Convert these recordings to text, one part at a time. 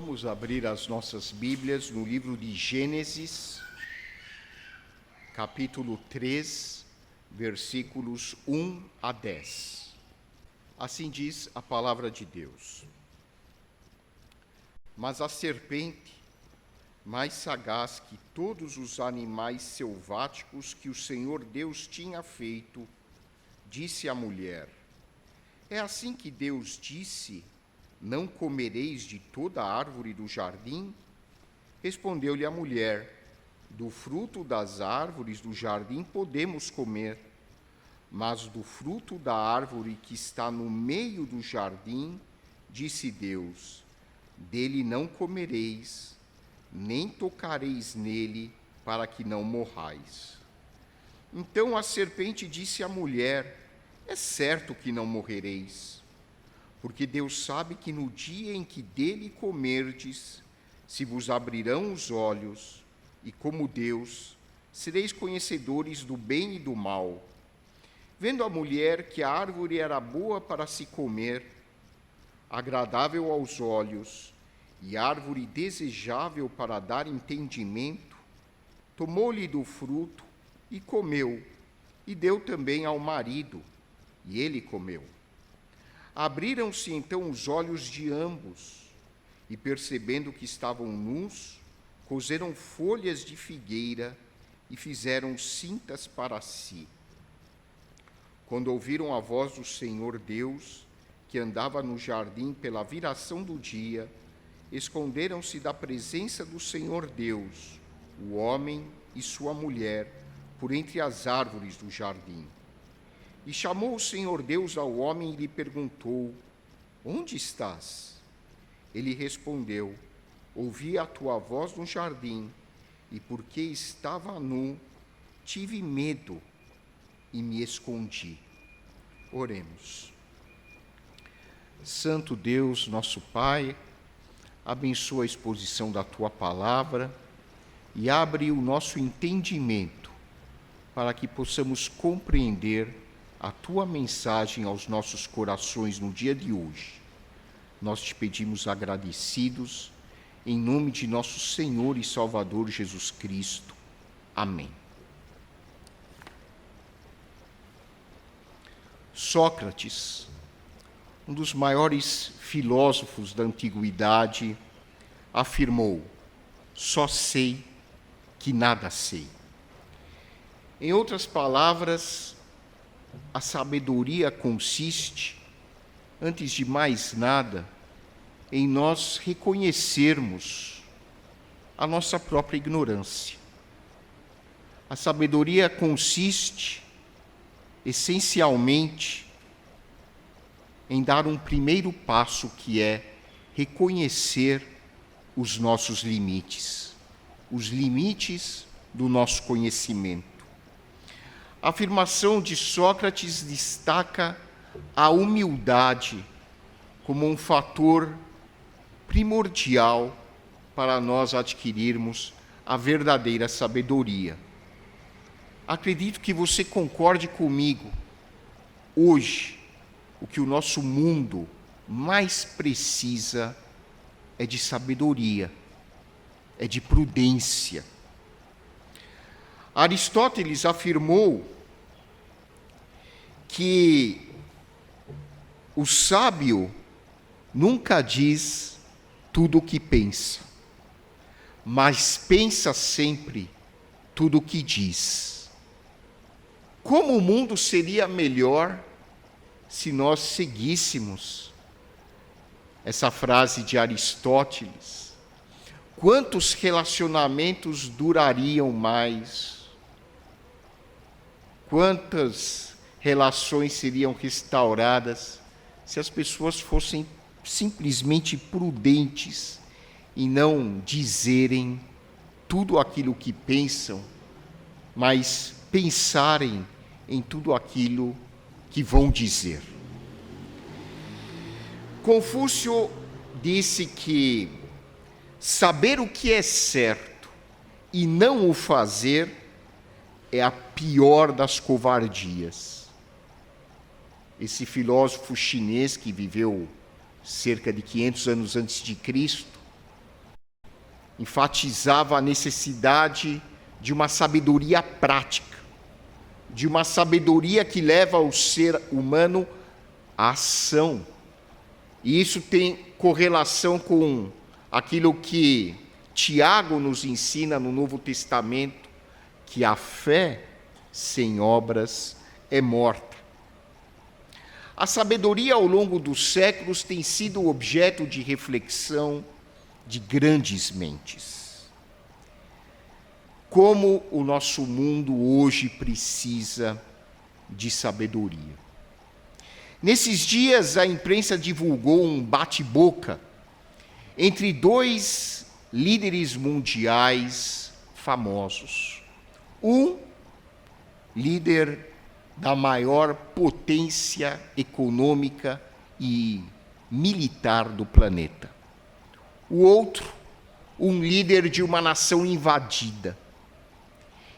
Vamos abrir as nossas Bíblias no livro de Gênesis, capítulo 3, versículos 1 a 10. Assim diz a palavra de Deus. Mas a serpente, mais sagaz que todos os animais selváticos que o Senhor Deus tinha feito, disse à mulher: É assim que Deus disse: não comereis de toda a árvore do jardim? Respondeu-lhe a mulher: do fruto das árvores do jardim podemos comer, mas do fruto da árvore que está no meio do jardim, disse Deus: dele não comereis, nem tocareis nele, para que não morrais. Então a serpente disse à mulher: é certo que não morrereis, porque Deus sabe que no dia em que dele comerdes, se vos abrirão os olhos, e como Deus, sereis conhecedores do bem e do mal. Vendo a mulher que a árvore era boa para se comer, agradável aos olhos, e árvore desejável para dar entendimento, tomou-lhe do fruto e comeu, e deu também ao marido, e ele comeu. Abriram-se então os olhos de ambos, e percebendo que estavam nus, coseram folhas de figueira e fizeram cintas para si. Quando ouviram a voz do Senhor Deus, que andava no jardim pela viração do dia, esconderam-se da presença do Senhor Deus, o homem e sua mulher, por entre as árvores do jardim. E chamou o Senhor Deus ao homem e lhe perguntou: onde estás? Ele respondeu: ouvi a tua voz no jardim, e porque estava nu, tive medo e me escondi. Oremos. Santo Deus, nosso Pai, abençoa a exposição da tua palavra e abre o nosso entendimento para que possamos compreender a tua mensagem aos nossos corações no dia de hoje. Nós te pedimos agradecidos, em nome de nosso Senhor e Salvador Jesus Cristo. Amém. Sócrates, um dos maiores filósofos da antiguidade, afirmou: só sei que nada sei. Em outras palavras, a sabedoria consiste, antes de mais nada, em nós reconhecermos a nossa própria ignorância. A sabedoria consiste, essencialmente, em dar um primeiro passo, que é reconhecer os nossos limites, os limites do nosso conhecimento. A afirmação de Sócrates destaca a humildade como um fator primordial para nós adquirirmos a verdadeira sabedoria. Acredito que você concorde comigo. Hoje, o que o nosso mundo mais precisa é de sabedoria, é de prudência. Aristóteles afirmou que o sábio nunca diz tudo o que pensa, mas pensa sempre tudo o que diz. Como o mundo seria melhor se nós seguíssemos essa frase de Aristóteles? Quantos relacionamentos durariam mais? Quantas relações seriam restauradas se as pessoas fossem simplesmente prudentes e não dizerem tudo aquilo que pensam, mas pensarem em tudo aquilo que vão dizer? Confúcio disse que saber o que é certo e não o fazer é a pior das covardias. Esse filósofo chinês, que viveu cerca de 500 anos antes de Cristo, enfatizava a necessidade de uma sabedoria prática, de uma sabedoria que leva o ser humano à ação. E isso tem correlação com aquilo que Tiago nos ensina no Novo Testamento, que a fé sem obras é morta. A sabedoria ao longo dos séculos tem sido objeto de reflexão de grandes mentes. Como o nosso mundo hoje precisa de sabedoria. Nesses dias, a imprensa divulgou um bate-boca entre dois líderes mundiais famosos. Um líder da maior potência econômica e militar do planeta. O outro, um líder de uma nação invadida.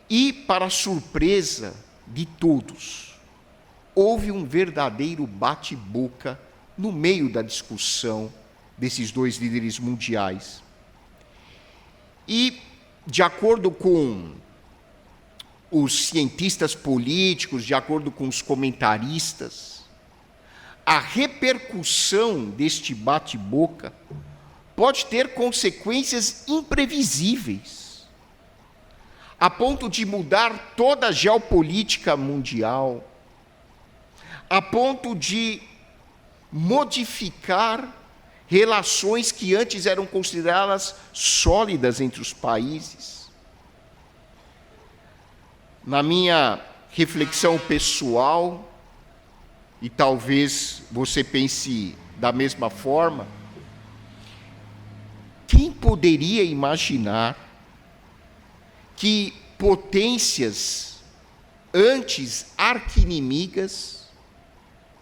E, para surpresa de todos, houve um verdadeiro bate-boca no meio da discussão desses dois líderes mundiais. E, de acordo com os cientistas políticos, de acordo com os comentaristas, a repercussão deste bate-boca pode ter consequências imprevisíveis, a ponto de mudar toda a geopolítica mundial, a ponto de modificar relações que antes eram consideradas sólidas entre os países. Na minha reflexão pessoal, e talvez você pense da mesma forma, quem poderia imaginar que potências antes arqui-inimigas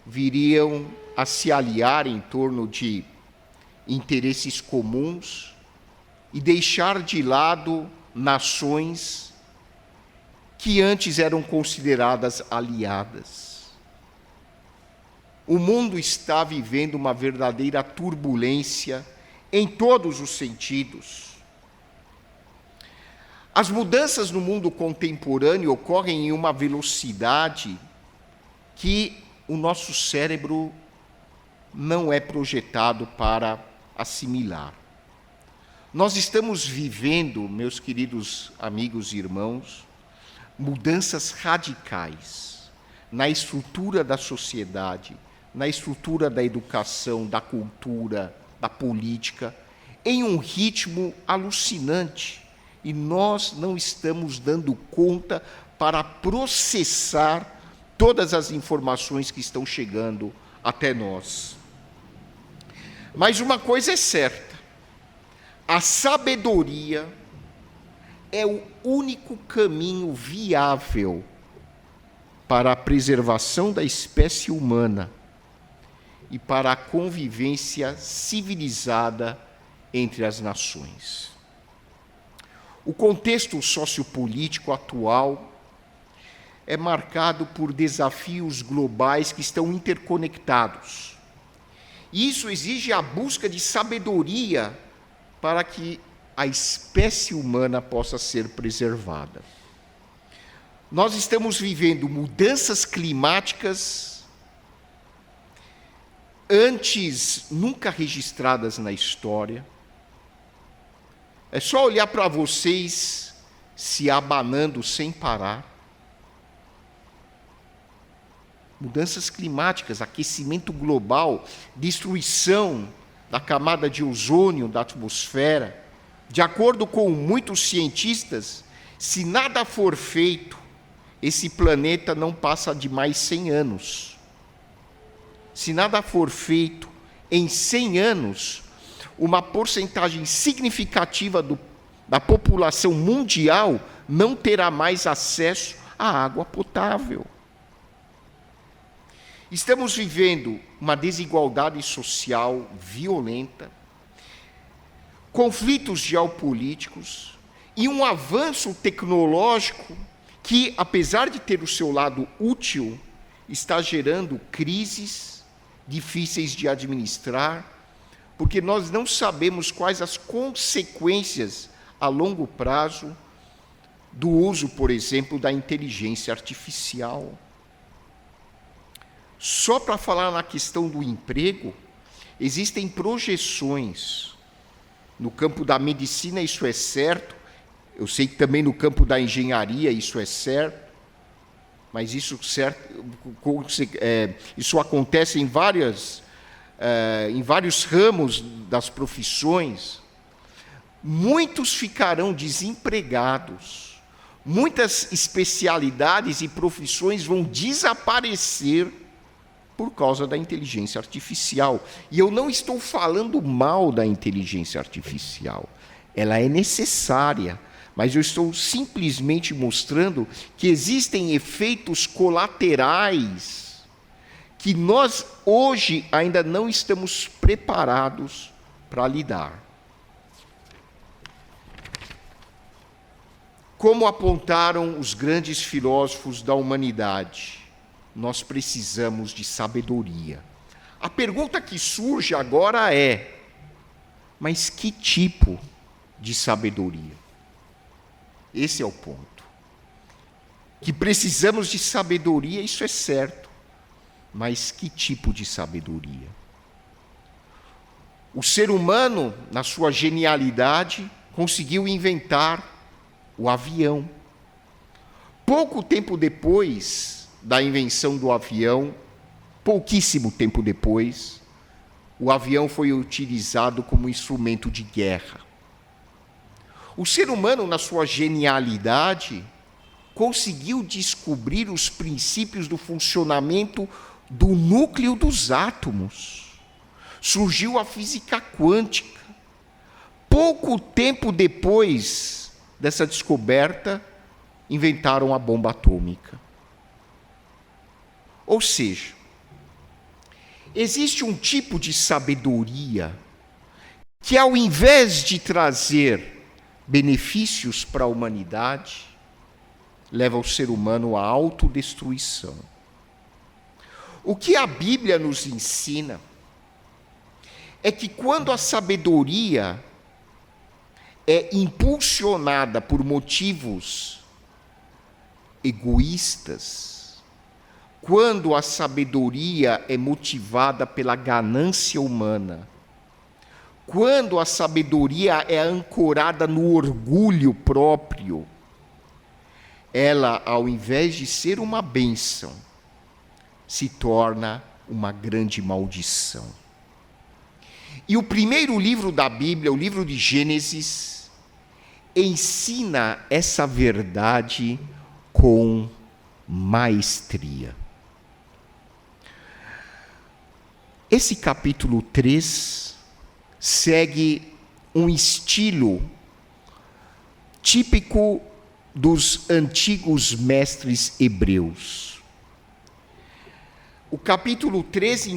viriam a se aliar em torno de interesses comuns e deixar de lado nações que antes eram consideradas aliadas? O mundo está vivendo uma verdadeira turbulência em todos os sentidos. As mudanças no mundo contemporâneo ocorrem em uma velocidade que o nosso cérebro não é projetado para assimilar. Nós estamos vivendo, meus queridos amigos e irmãos, mudanças radicais na estrutura da sociedade, na estrutura da educação, da cultura, da política, em um ritmo alucinante. E nós não estamos dando conta para processar todas as informações que estão chegando até nós. Mas uma coisa é certa: a sabedoria é o único caminho viável para a preservação da espécie humana e para a convivência civilizada entre as nações. O contexto sociopolítico atual é marcado por desafios globais que estão interconectados. E isso exige a busca de sabedoria para que a espécie humana possa ser preservada. Nós estamos vivendo mudanças climáticas antes nunca registradas na história. É só olhar para vocês se abanando sem parar. Mudanças climáticas, aquecimento global, destruição da camada de ozônio da atmosfera. De acordo com muitos cientistas, se nada for feito, esse planeta não passa de mais 100 anos. Se nada for feito, em 100 anos, uma porcentagem significativa da população mundial não terá mais acesso à água potável. Estamos vivendo uma desigualdade social violenta, conflitos geopolíticos e um avanço tecnológico que, apesar de ter o seu lado útil, está gerando crises difíceis de administrar, porque nós não sabemos quais as consequências a longo prazo do uso, por exemplo, da inteligência artificial. Só para falar na questão do emprego, existem projeções. No campo da medicina isso é certo, eu sei que também no campo da engenharia isso é certo, mas isso acontece em vários ramos das profissões. Muitos ficarão desempregados, muitas especialidades e profissões vão desaparecer por causa da inteligência artificial. E eu não estou falando mal da inteligência artificial. Ela é necessária, mas eu estou simplesmente mostrando que existem efeitos colaterais que nós hoje ainda não estamos preparados para lidar. Como apontaram os grandes filósofos da humanidade, nós precisamos de sabedoria. A pergunta que surge agora é: mas que tipo de sabedoria? Esse é o ponto. Que precisamos de sabedoria, isso é certo. Mas que tipo de sabedoria? O ser humano, na sua genialidade, conseguiu inventar o avião. Pouco tempo depois da invenção do avião, pouquíssimo tempo depois, o avião foi utilizado como instrumento de guerra. O ser humano, na sua genialidade, conseguiu descobrir os princípios do funcionamento do núcleo dos átomos. Surgiu a física quântica. Pouco tempo depois dessa descoberta, inventaram a bomba atômica. Ou seja, existe um tipo de sabedoria que, ao invés de trazer benefícios para a humanidade, leva o ser humano à autodestruição. O que a Bíblia nos ensina é que quando a sabedoria é impulsionada por motivos egoístas, quando a sabedoria é motivada pela ganância humana, quando a sabedoria é ancorada no orgulho próprio, ela, ao invés de ser uma bênção, se torna uma grande maldição. E o primeiro livro da Bíblia, o livro de Gênesis, ensina essa verdade com maestria. Esse capítulo 3 segue um estilo típico dos antigos mestres hebreus. O capítulo 3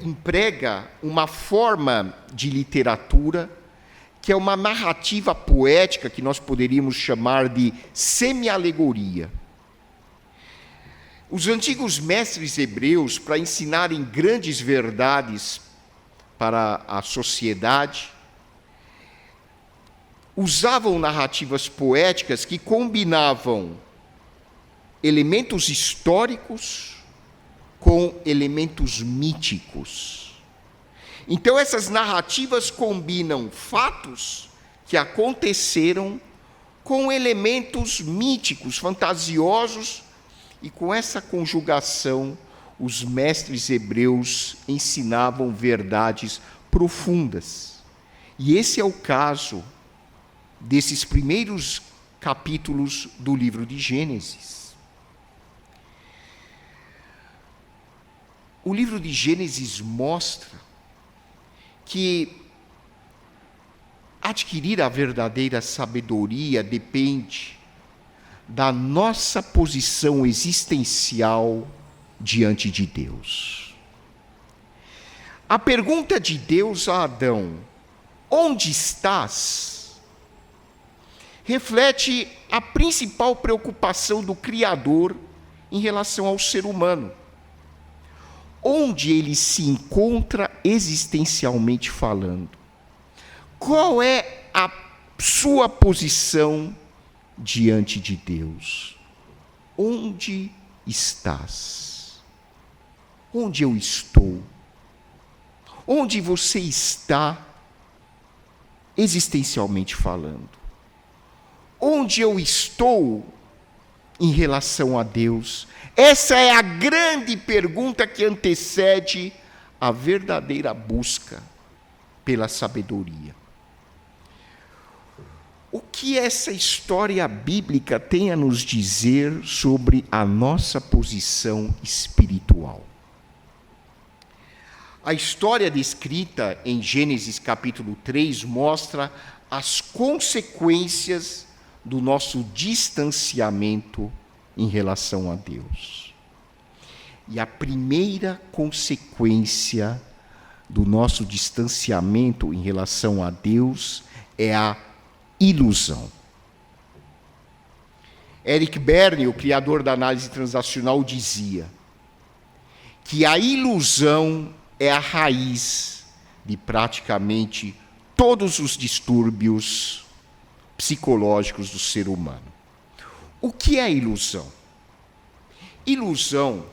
emprega uma forma de literatura que é uma narrativa poética que nós poderíamos chamar de semi-alegoria. Os antigos mestres hebreus, para ensinarem grandes verdades para a sociedade, usavam narrativas poéticas que combinavam elementos históricos com elementos míticos. Então, essas narrativas combinam fatos que aconteceram com elementos míticos, fantasiosos, e com essa conjugação, os mestres hebreus ensinavam verdades profundas. E esse é o caso desses primeiros capítulos do livro de Gênesis. O livro de Gênesis mostra que adquirir a verdadeira sabedoria depende da nossa posição existencial diante de Deus. A pergunta de Deus a Adão, onde estás? Reflete a principal preocupação do Criador em relação ao ser humano. Onde ele se encontra existencialmente falando? Qual é sua posição diante de Deus. Onde estás? Onde eu estou? Onde você está, existencialmente falando? Onde eu estou em relação a Deus? Essa é a grande pergunta que antecede a verdadeira busca pela sabedoria. O que essa história bíblica tem a nos dizer sobre a nossa posição espiritual? A história descrita em Gênesis capítulo 3 mostra as consequências do nosso distanciamento em relação a Deus. E a primeira consequência do nosso distanciamento em relação a Deus é a ilusão. Eric Berne, o criador da análise transacional, dizia que a ilusão é a raiz de praticamente todos os distúrbios psicológicos do ser humano. O que é ilusão? Ilusão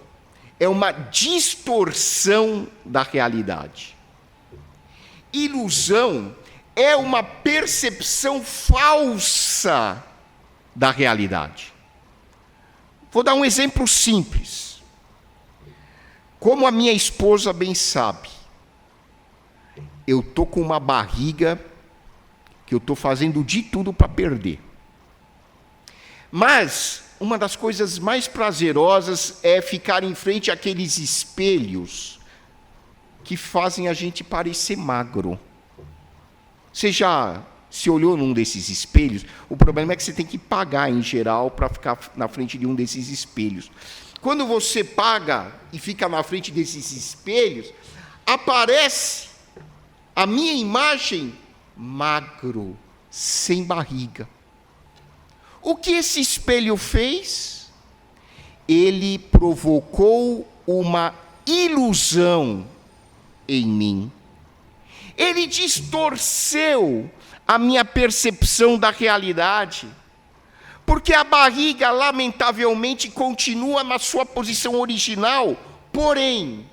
é uma distorção da realidade. Ilusão é uma percepção falsa da realidade. Vou dar um exemplo simples. Como a minha esposa bem sabe, eu estou com uma barriga que eu estou fazendo de tudo para perder. Mas uma das coisas mais prazerosas é ficar em frente àqueles espelhos que fazem a gente parecer magro. Você já se olhou num desses espelhos? O problema é que você tem que pagar, em geral, para ficar na frente de um desses espelhos. Quando você paga e fica na frente desses espelhos, aparece a minha imagem magro, sem barriga. O que esse espelho fez? Ele provocou uma ilusão em mim. Ele distorceu a minha percepção da realidade, porque a barriga, lamentavelmente, continua na sua posição original, porém,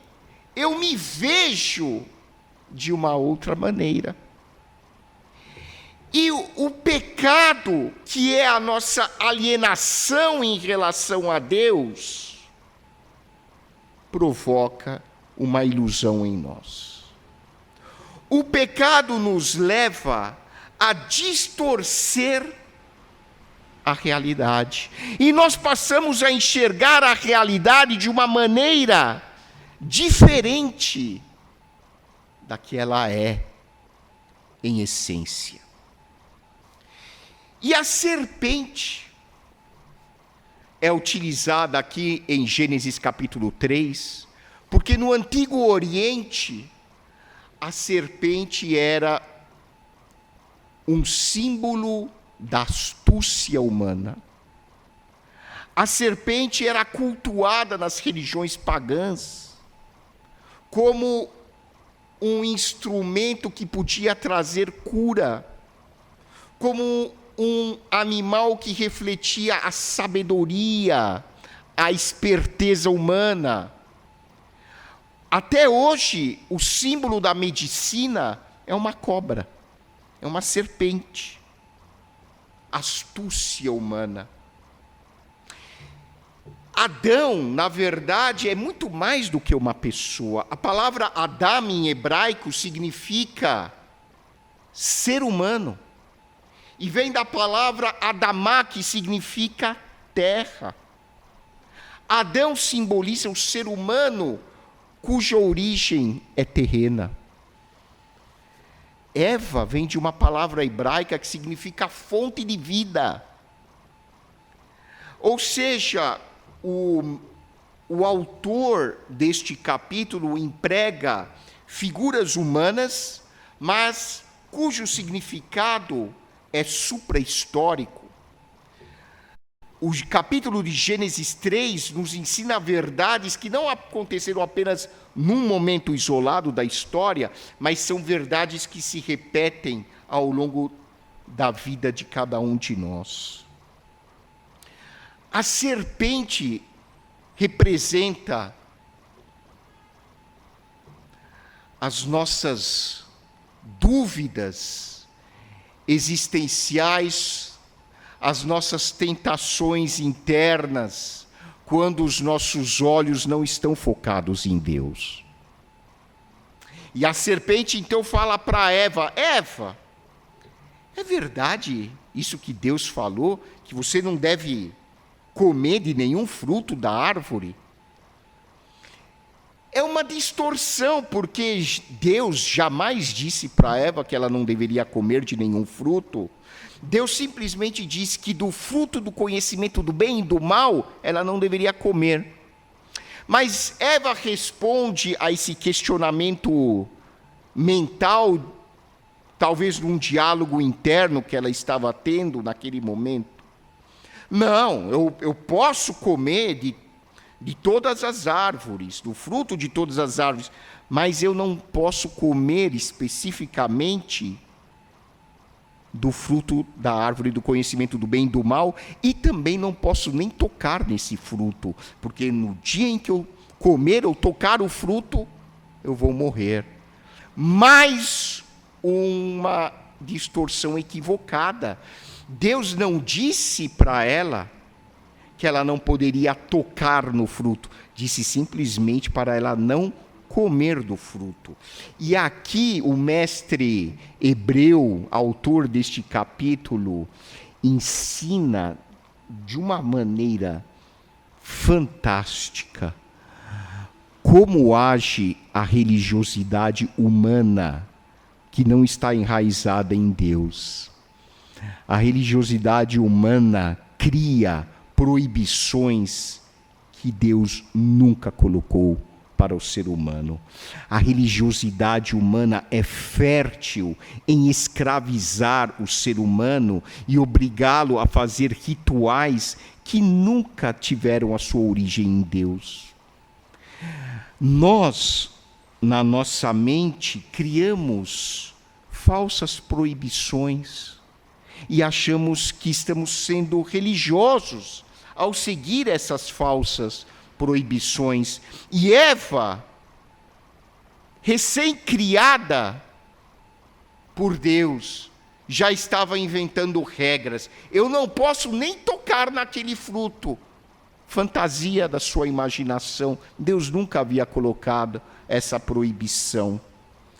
eu me vejo de uma outra maneira. E o pecado, que é a nossa alienação em relação a Deus, provoca uma ilusão em nós. O pecado nos leva a distorcer a realidade. E nós passamos a enxergar a realidade de uma maneira diferente da que ela é em essência. E a serpente é utilizada aqui em Gênesis capítulo 3, porque no Antigo Oriente, a serpente era um símbolo da astúcia humana. A serpente era cultuada nas religiões pagãs como um instrumento que podia trazer cura, como um animal que refletia a sabedoria, a esperteza humana. Até hoje, o símbolo da medicina é uma cobra, é uma serpente. Astúcia humana. Adão, na verdade, é muito mais do que uma pessoa. A palavra Adam em hebraico significa ser humano. E vem da palavra Adamá, que significa terra. Adão simboliza o ser humano cuja origem é terrena. Eva vem de uma palavra hebraica que significa fonte de vida. Ou seja, o autor deste capítulo emprega figuras humanas, mas cujo significado é supra-histórico. O capítulo de Gênesis 3 nos ensina verdades que não aconteceram apenas num momento isolado da história, mas são verdades que se repetem ao longo da vida de cada um de nós. A serpente representa as nossas dúvidas existenciais, as nossas tentações internas, quando os nossos olhos não estão focados em Deus. E a serpente então fala para Eva: Eva, é verdade isso que Deus falou, que você não deve comer de nenhum fruto da árvore? É uma distorção, porque Deus jamais disse para Eva que ela não deveria comer de nenhum fruto. Deus simplesmente disse que do fruto do conhecimento do bem e do mal, ela não deveria comer. Mas Eva responde a esse questionamento mental, talvez num diálogo interno que ela estava tendo naquele momento. Não, eu posso comer de todas as árvores, do fruto de todas as árvores, mas eu não posso comer especificamente do fruto da árvore do conhecimento do bem e do mal, e também não posso nem tocar nesse fruto, porque no dia em que eu comer ou tocar o fruto, eu vou morrer. Mais uma distorção equivocada. Deus não disse para ela que ela não poderia tocar no fruto, disse simplesmente para ela não comer do fruto. E aqui o mestre hebreu, autor deste capítulo, ensina de uma maneira fantástica como age a religiosidade humana que não está enraizada em Deus. A religiosidade humana cria proibições que Deus nunca colocou para o ser humano. A religiosidade humana é fértil em escravizar o ser humano e obrigá-lo a fazer rituais que nunca tiveram a sua origem em Deus. Nós, na nossa mente, criamos falsas proibições e achamos que estamos sendo religiosos ao seguir essas falsas proibições. E Eva, recém-criada por Deus, já estava inventando regras. Eu não posso nem tocar naquele fruto. Fantasia da sua imaginação. Deus nunca havia colocado essa proibição.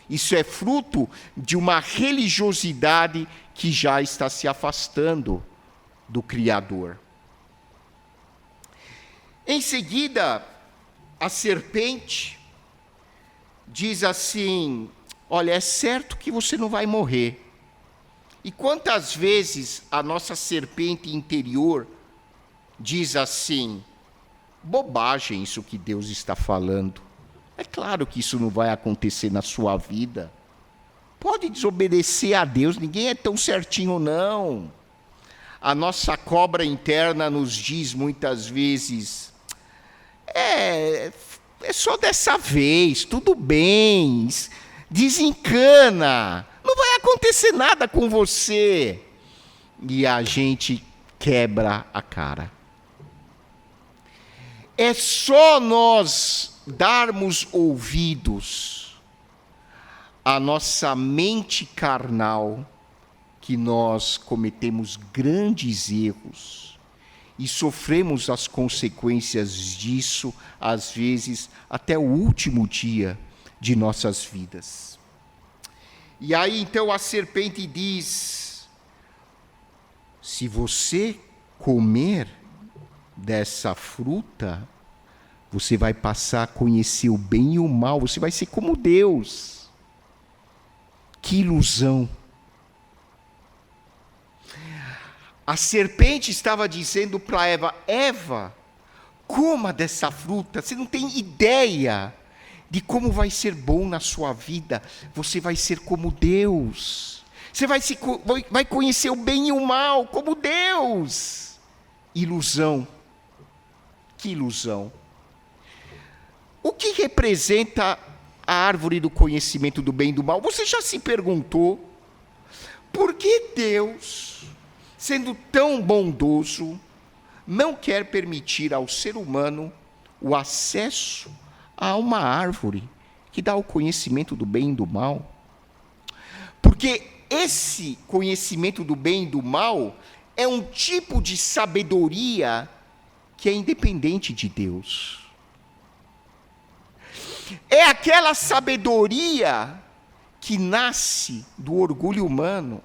Isso é fruto de uma religiosidade que já está se afastando do Criador. Em seguida, a serpente diz assim: olha, é certo que você não vai morrer. E quantas vezes a nossa serpente interior diz assim: bobagem isso que Deus está falando. É claro que isso não vai acontecer na sua vida. Pode desobedecer a Deus, ninguém é tão certinho não. A nossa cobra interna nos diz muitas vezes: é só dessa vez, tudo bem, desencana, não vai acontecer nada com você. E a gente quebra a cara. É só nós darmos ouvidos à nossa mente carnal que nós cometemos grandes erros e sofremos as consequências disso, às vezes, até o último dia de nossas vidas. E aí, então, a serpente diz: se você comer dessa fruta, você vai passar a conhecer o bem e o mal, você vai ser como Deus. Que ilusão! A serpente estava dizendo para Eva: Eva, coma dessa fruta, você não tem ideia de como vai ser bom na sua vida, você vai ser como Deus, você vai conhecer o bem e o mal como Deus. Ilusão, que ilusão. O que representa a árvore do conhecimento do bem e do mal? Você já se perguntou Por que Deus, sendo tão bondoso, não quer permitir ao ser humano o acesso a uma árvore que dá o conhecimento do bem e do mal? Porque esse conhecimento do bem e do mal é um tipo de sabedoria que é independente de Deus. É aquela sabedoria que nasce do orgulho humano.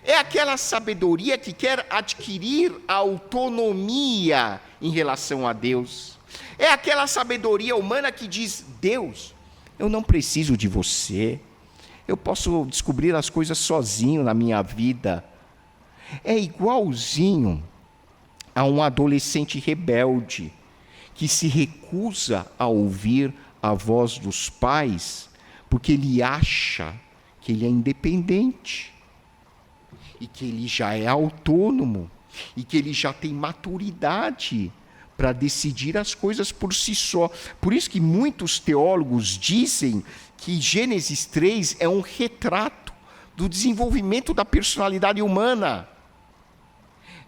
É aquela sabedoria que quer adquirir autonomia em relação a Deus. É aquela sabedoria humana que diz: Deus, eu não preciso de você. Eu posso descobrir as coisas sozinho na minha vida. É igualzinho a um adolescente rebelde que se recusa a ouvir a voz dos pais porque ele acha que ele é independente e que ele já é autônomo e que ele já tem maturidade para decidir as coisas por si só. Por isso que muitos teólogos dizem que Gênesis 3 é um retrato do desenvolvimento da personalidade humana.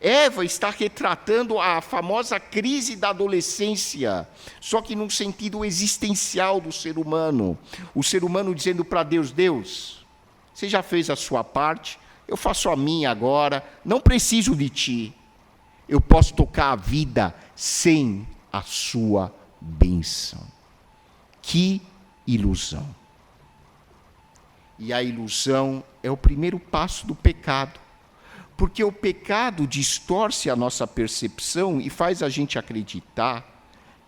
Eva está retratando a famosa crise da adolescência, só que num sentido existencial do ser humano. O ser humano dizendo para Deus: Deus, você já fez a sua parte, eu faço a minha agora, não preciso de ti. Eu posso tocar a vida sem a sua bênção. Que ilusão! E a ilusão é o primeiro passo do pecado. Porque o pecado distorce a nossa percepção e faz a gente acreditar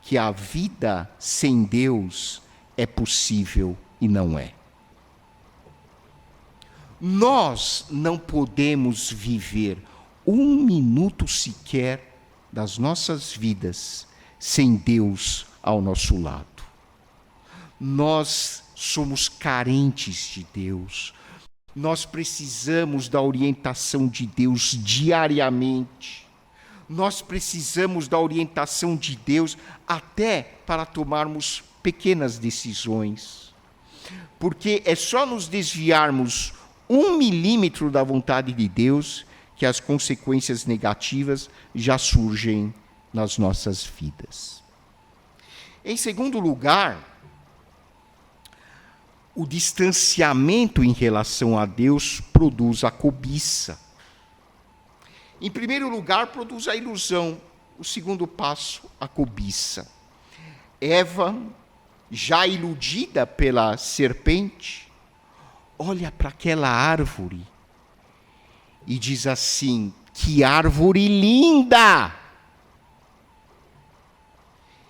que a vida sem Deus é possível e não é. Nós não podemos viver um minuto sequer das nossas vidas sem Deus ao nosso lado. Nós somos carentes de Deus. Nós precisamos da orientação de Deus diariamente. Nós precisamos da orientação de Deus até para tomarmos pequenas decisões. Porque é só nos desviarmos 1 milímetro da vontade de Deus que as consequências negativas já surgem nas nossas vidas. Em segundo lugar, o distanciamento em relação a Deus produz a cobiça. Em primeiro lugar, produz a ilusão. O segundo passo, a cobiça. Eva, já iludida pela serpente, olha para aquela árvore e diz assim: que árvore linda!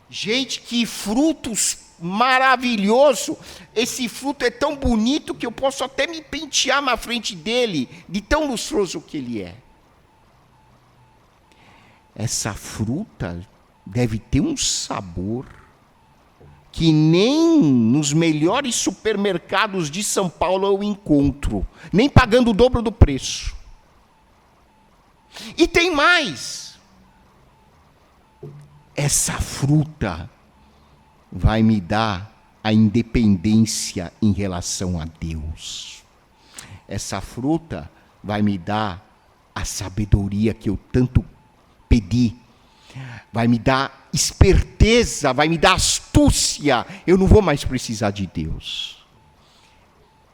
Gente, que frutos maravilhoso! Esse fruto é tão bonito que eu posso até me pentear na frente dele, de tão lustroso que ele é. Essa fruta deve ter um sabor que nem nos melhores supermercados de São Paulo eu encontro, nem pagando o dobro do preço. E tem mais. Essa fruta vai me dar a independência em relação a Deus. Essa fruta vai me dar a sabedoria que eu tanto pedi. Vai me dar esperteza, vai me dar astúcia. Eu não vou mais precisar de Deus.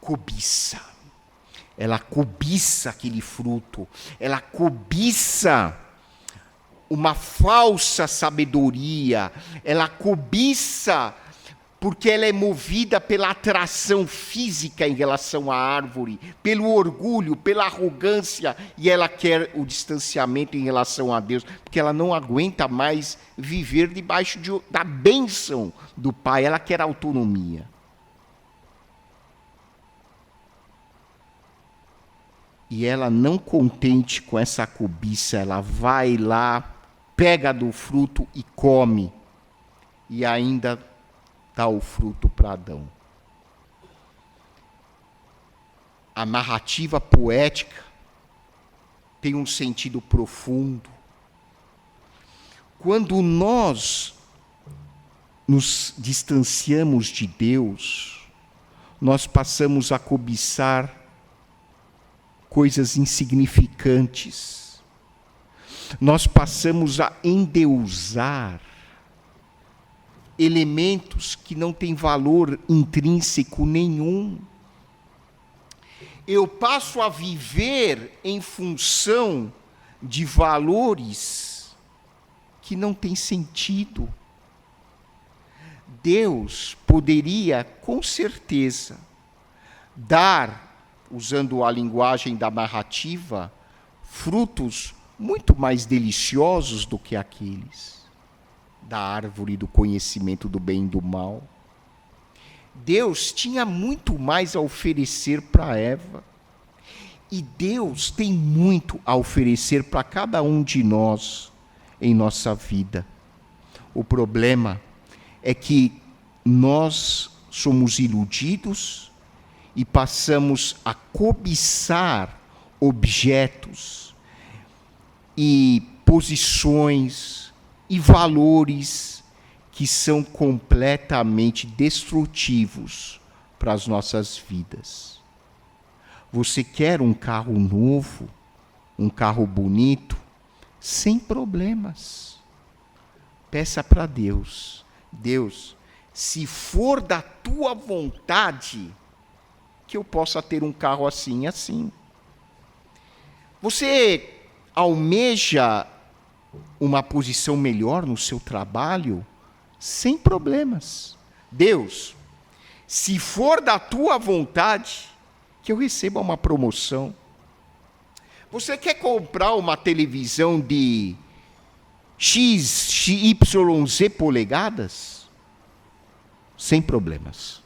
Cobiça. Ela cobiça aquele fruto. Ela cobiça uma falsa sabedoria. Ela cobiça porque ela é movida pela atração física em relação à árvore, pelo orgulho, pela arrogância, e ela quer o distanciamento em relação a Deus, porque ela não aguenta mais viver debaixo da bênção do Pai, ela quer autonomia. E ela, não contente com essa cobiça, ela vai lá, pega do fruto e come, e ainda dá o fruto para Adão. A narrativa poética tem um sentido profundo. Quando nós nos distanciamos de Deus, nós passamos a cobiçar coisas insignificantes. Nós passamos a endeusar elementos que não têm valor intrínseco nenhum. Eu passo a viver em função de valores que não têm sentido. Deus poderia, com certeza, dar, usando a linguagem da narrativa, frutos muito mais deliciosos do que aqueles da árvore do conhecimento do bem e do mal. Deus tinha muito mais a oferecer para Eva. E Deus tem muito a oferecer para cada um de nós em nossa vida. O problema é que nós somos iludidos e passamos a cobiçar objetos e posições e valores que são completamente destrutivos para as nossas vidas. Você quer um carro novo, um carro bonito, sem problemas. Peça para Deus. Deus, se for da tua vontade, que eu possa ter um carro assim e assim. Você almeja uma posição melhor no seu trabalho, sem problemas. Deus, se for da tua vontade, que eu receba uma promoção. Você quer comprar uma televisão de XYZ polegadas? Sem problemas.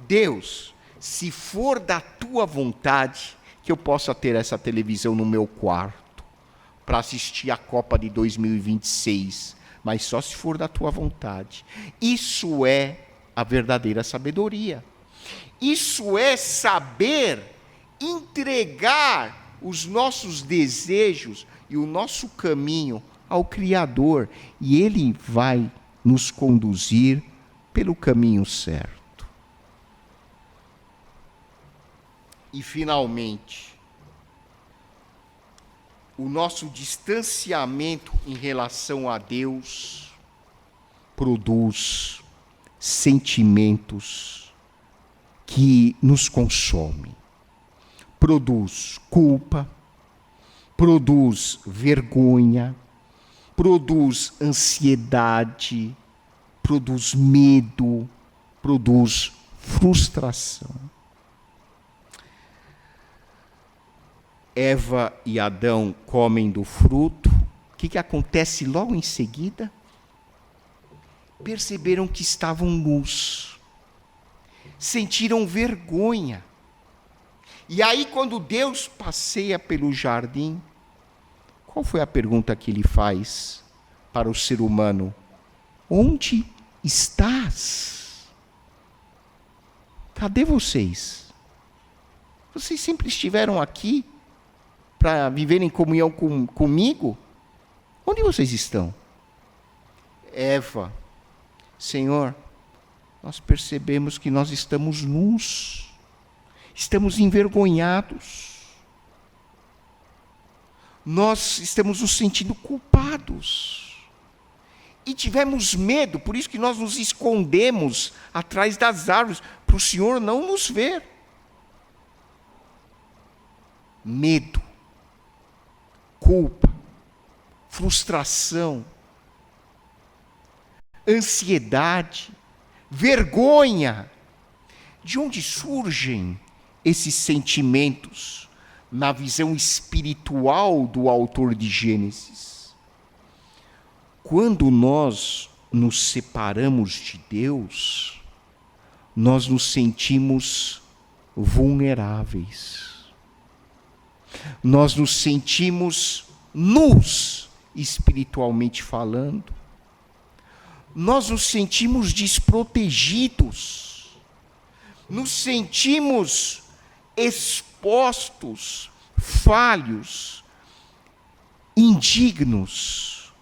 Deus, se for da tua vontade, que eu possa ter essa televisão no meu quarto, para assistir a Copa de 2026, mas só se for da tua vontade. Isso é a verdadeira sabedoria. Isso é saber entregar os nossos desejos e o nosso caminho ao Criador, e Ele vai nos conduzir pelo caminho certo. E, finalmente, o nosso distanciamento em relação a Deus produz sentimentos que nos consomem. Produz culpa, produz vergonha, produz ansiedade, produz medo, produz frustração. Eva e Adão comem do fruto. O que acontece logo em seguida? Perceberam que estavam nus. Sentiram vergonha. E aí, quando Deus passeia pelo jardim, qual foi a pergunta que ele faz para o ser humano? Onde estás? Cadê vocês? Vocês sempre estiveram aqui para viver em comunhão comigo? Onde vocês estão? Eva, Senhor, nós percebemos que nós estamos nus, estamos envergonhados, nós estamos nos sentindo culpados e tivemos medo, por isso que nós nos escondemos atrás das árvores, para o Senhor não nos ver. Medo, culpa, frustração, ansiedade, vergonha. De onde surgem esses sentimentos na visão espiritual do autor de Gênesis? Quando nós nos separamos de Deus, nós nos sentimos vulneráveis. Nós nos sentimos nus, espiritualmente falando. Nós nos sentimos desprotegidos. Nos sentimos expostos, falhos, indignos.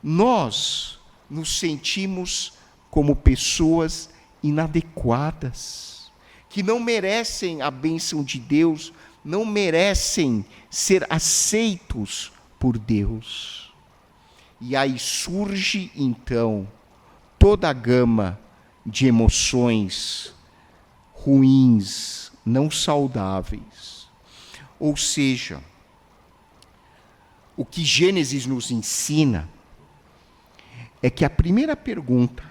Nós nos sentimos como pessoas inadequadas, que não merecem a bênção de Deus, não merecem ser aceitos por Deus. E aí surge, então, toda a gama de emoções ruins, não saudáveis. Ou seja, o que Gênesis nos ensina é que a primeira pergunta,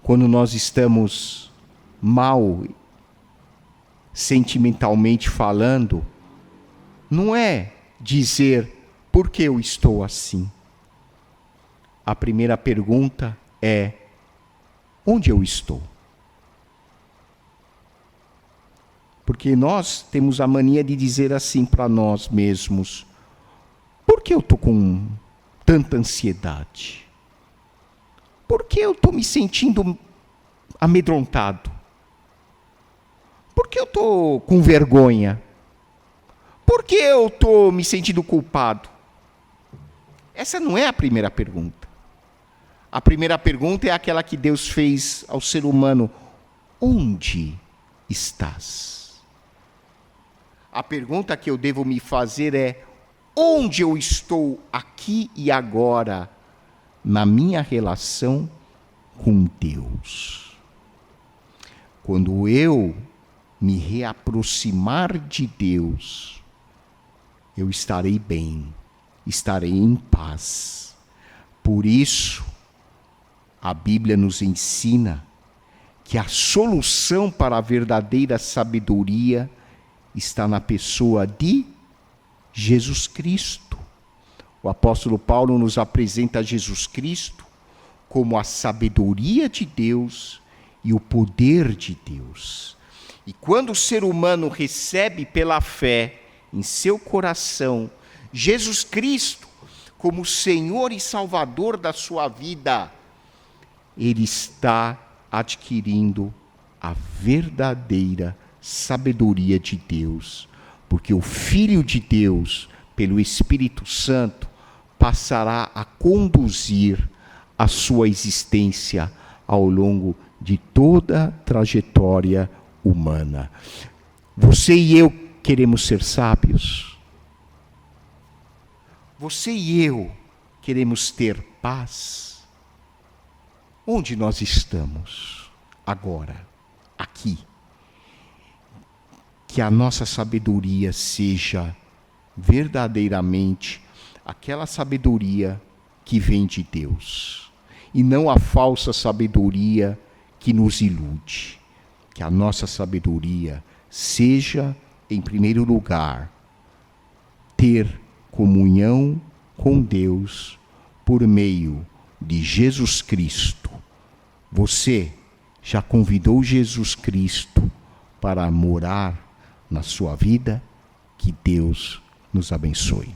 quando nós estamos mal, sentimentalmente falando, não é dizer por que eu estou assim. A primeira pergunta é: onde eu estou? Porque nós temos a mania de dizer assim para nós mesmos: por que eu estou com tanta ansiedade? Por que eu estou me sentindo amedrontado? Por que eu estou com vergonha? Por que eu estou me sentindo culpado? Essa não é a primeira pergunta. A primeira pergunta é aquela que Deus fez ao ser humano: onde estás? A pergunta que eu devo me fazer é: onde eu estou aqui e agora na minha relação com Deus? Quando eu me reaproximar de Deus, eu estarei bem, estarei em paz. Por isso, a Bíblia nos ensina que a solução para a verdadeira sabedoria está na pessoa de Jesus Cristo. O apóstolo Paulo nos apresenta Jesus Cristo como a sabedoria de Deus e o poder de Deus. E quando o ser humano recebe pela fé em seu coração Jesus Cristo como Senhor e Salvador da sua vida, ele está adquirindo a verdadeira sabedoria de Deus, porque o Filho de Deus, pelo Espírito Santo, passará a conduzir a sua existência ao longo de toda a trajetória humana. Você e eu queremos ser sábios. Você e eu queremos ter paz. Onde nós estamos agora, aqui? Que a nossa sabedoria seja verdadeiramente aquela sabedoria que vem de Deus, e não a falsa sabedoria que nos ilude. Que a nossa sabedoria seja, em primeiro lugar, ter comunhão com Deus por meio de Jesus Cristo. Você já convidou Jesus Cristo para morar na sua vida? Que Deus nos abençoe.